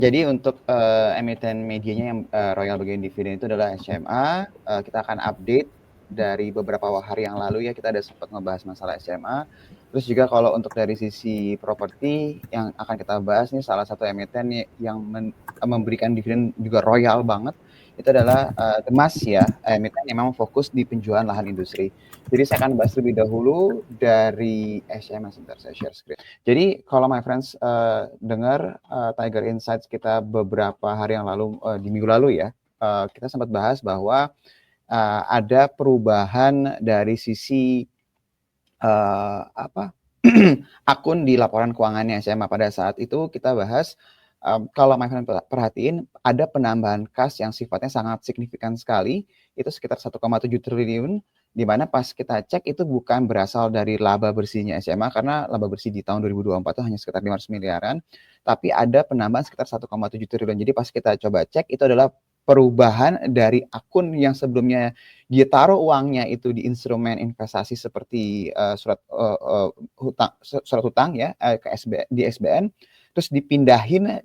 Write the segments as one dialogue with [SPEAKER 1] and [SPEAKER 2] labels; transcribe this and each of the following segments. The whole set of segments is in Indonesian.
[SPEAKER 1] Jadi untuk emiten medianya yang Royal Bagian Dividen itu adalah SMA. Kita akan update dari beberapa hari yang lalu ya, kita ada sempat ngebahas masalah SMA. Terus juga kalau untuk dari sisi properti yang akan kita bahas nih, salah satu emiten yang memberikan dividen juga royal banget itu adalah Temas ya, emiten yang memang fokus di penjualan lahan industri. Jadi saya akan bahas lebih dahulu dari SMA. Sebentar saya share screen. Jadi kalau my friends dengar Tiger Insights kita beberapa hari yang lalu, di minggu lalu ya, kita sempat bahas bahwa ada perubahan dari sisi akun di laporan keuangannya SMA. Pada saat itu kita bahas, kalau my friend perhatiin ada penambahan kas yang sifatnya sangat signifikan sekali, itu sekitar 1,7 triliun, di mana pas kita cek itu bukan berasal dari laba bersihnya SMA, karena laba bersih di tahun 2024 itu hanya sekitar 500 miliaran, tapi ada penambahan sekitar 1,7 triliun. Jadi pas kita coba cek itu adalah perubahan dari akun yang sebelumnya dia taruh uangnya itu di instrumen investasi seperti surat hutang ya, ke di SBN, terus dipindahin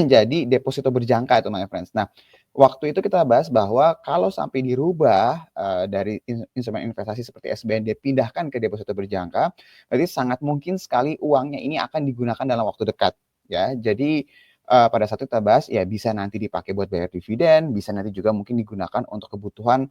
[SPEAKER 1] jadi deposito berjangka itu my friends. Nah, waktu itu kita bahas bahwa kalau sampai dirubah dari instrumen investasi seperti SBN dia pindahkan ke deposito berjangka, berarti sangat mungkin sekali uangnya ini akan digunakan dalam waktu dekat ya. Jadi pada saat kita bahas ya bisa nanti dipakai buat bayar dividen, bisa nanti juga mungkin digunakan untuk kebutuhan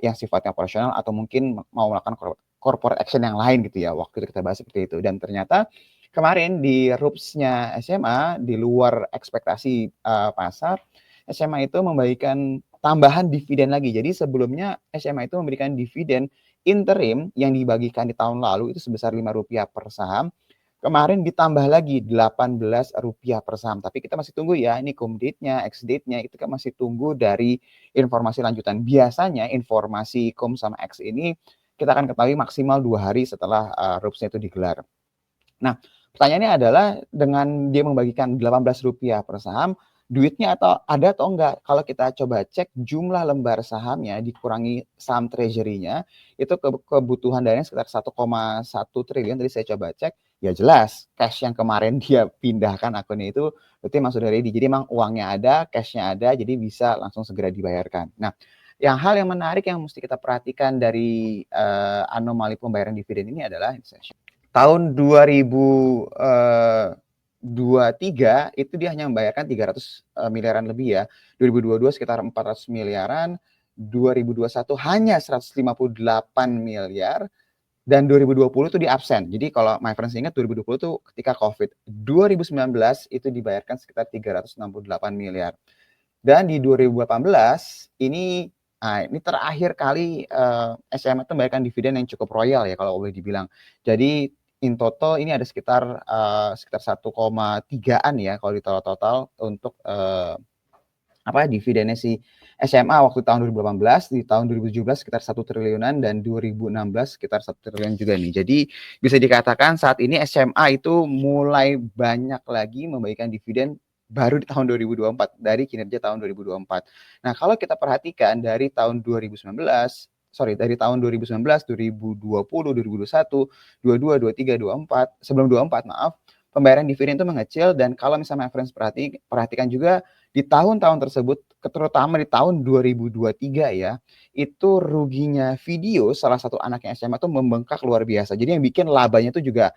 [SPEAKER 1] yang sifatnya operasional atau mungkin mau melakukan corporate action yang lain gitu ya. Waktu itu kita bahas seperti itu. Dan ternyata kemarin di RUPS-nya SMA, di luar ekspektasi pasar, SMA itu membagikan tambahan dividen lagi. Jadi sebelumnya SMA itu memberikan dividen interim yang dibagikan di tahun lalu itu sebesar Rp5 per saham. Kemarin ditambah lagi Rp18 per saham. Tapi kita masih tunggu ya, ini cum date-nya, ex date-nya, itu kan masih tunggu dari informasi lanjutan. Biasanya informasi cum sama ex ini kita akan ketahui maksimal 2 hari setelah RUPS-nya itu digelar. Nah, pertanyaannya adalah dengan dia membagikan Rp18 per saham, duitnya ada atau enggak? Kalau kita coba cek jumlah lembar sahamnya dikurangi saham treasury-nya, itu kebutuhan dananya sekitar 1,1 triliun. Tadi saya coba cek, ya jelas cash yang kemarin dia pindahkan akunnya itu berarti memang sudah ready. Jadi memang uangnya ada, cashnya ada, jadi bisa langsung segera dibayarkan. Nah, hal yang menarik yang mesti kita perhatikan dari anomali pembayaran dividen ini adalah tahun 2023 itu dia hanya membayarkan 300 miliaran lebih ya. 2022 sekitar 400 miliaran, 2021 hanya 158 miliar, dan 2020 itu di absen. Jadi kalau my friends ingat 2020 itu ketika COVID. 2019 itu dibayarkan sekitar 368 miliar. Dan di 2018 ini terakhir kali SMA itu membayarkan dividen yang cukup royal ya kalau boleh dibilang. Jadi in total ini ada sekitar 1,3-an ya kalau di total untuk dividennya si SMA waktu tahun 2018, di tahun 2017 sekitar 1 triliunan, dan 2016 sekitar 1 triliun juga nih. Jadi bisa dikatakan saat ini SMA itu mulai banyak lagi membagikan dividen baru di tahun 2024, dari kinerja tahun 2024. Nah, kalau kita perhatikan dari tahun 2019, dari tahun 2019, 2020, 2021, 22, 23, 24, sebelum 24 maaf, pembayaran dividen itu mengecil. Dan kalau misalnya friends perhatikan juga di tahun-tahun tersebut, terutama di tahun 2023 ya, itu ruginya video salah satu anaknya SMA itu membengkak luar biasa. Jadi yang bikin labanya itu juga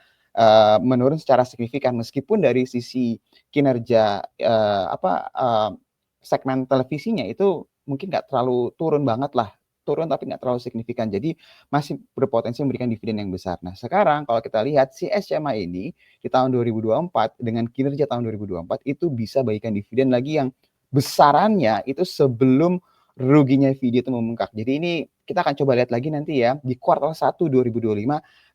[SPEAKER 1] menurun secara signifikan, meskipun dari sisi kinerja segmen televisinya itu mungkin nggak terlalu turun banget lah, turun tapi nggak terlalu signifikan. Jadi masih berpotensi memberikan dividen yang besar. Nah, sekarang kalau kita lihat si SMA ini di tahun 2024 dengan kinerja tahun 2024 itu bisa bagikan dividen lagi yang besarannya itu sebelum ruginya video itu membengkak. Jadi ini kita akan coba lihat lagi nanti ya di kuartal 1 2025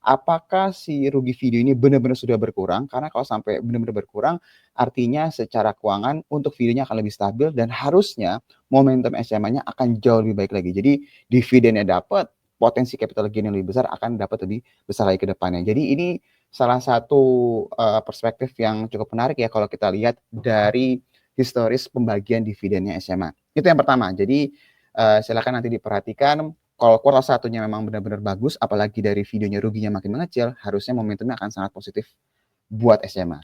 [SPEAKER 1] apakah si rugi video ini benar-benar sudah berkurang. Karena kalau sampai benar-benar berkurang artinya secara keuangan untuk videonya akan lebih stabil dan harusnya momentum SMA-nya akan jauh lebih baik lagi. Jadi dividennya dapat, potensi capital gain yang lebih besar akan dapat lebih besar lagi ke depannya. Jadi ini salah satu perspektif yang cukup menarik ya kalau kita lihat dari historis pembagian dividennya SMA. Itu yang pertama. Jadi silakan nanti diperhatikan. Kalau kuartal satunya memang benar-benar bagus, apalagi dari videonya ruginya makin mengecil, harusnya momentumnya akan sangat positif buat SMA.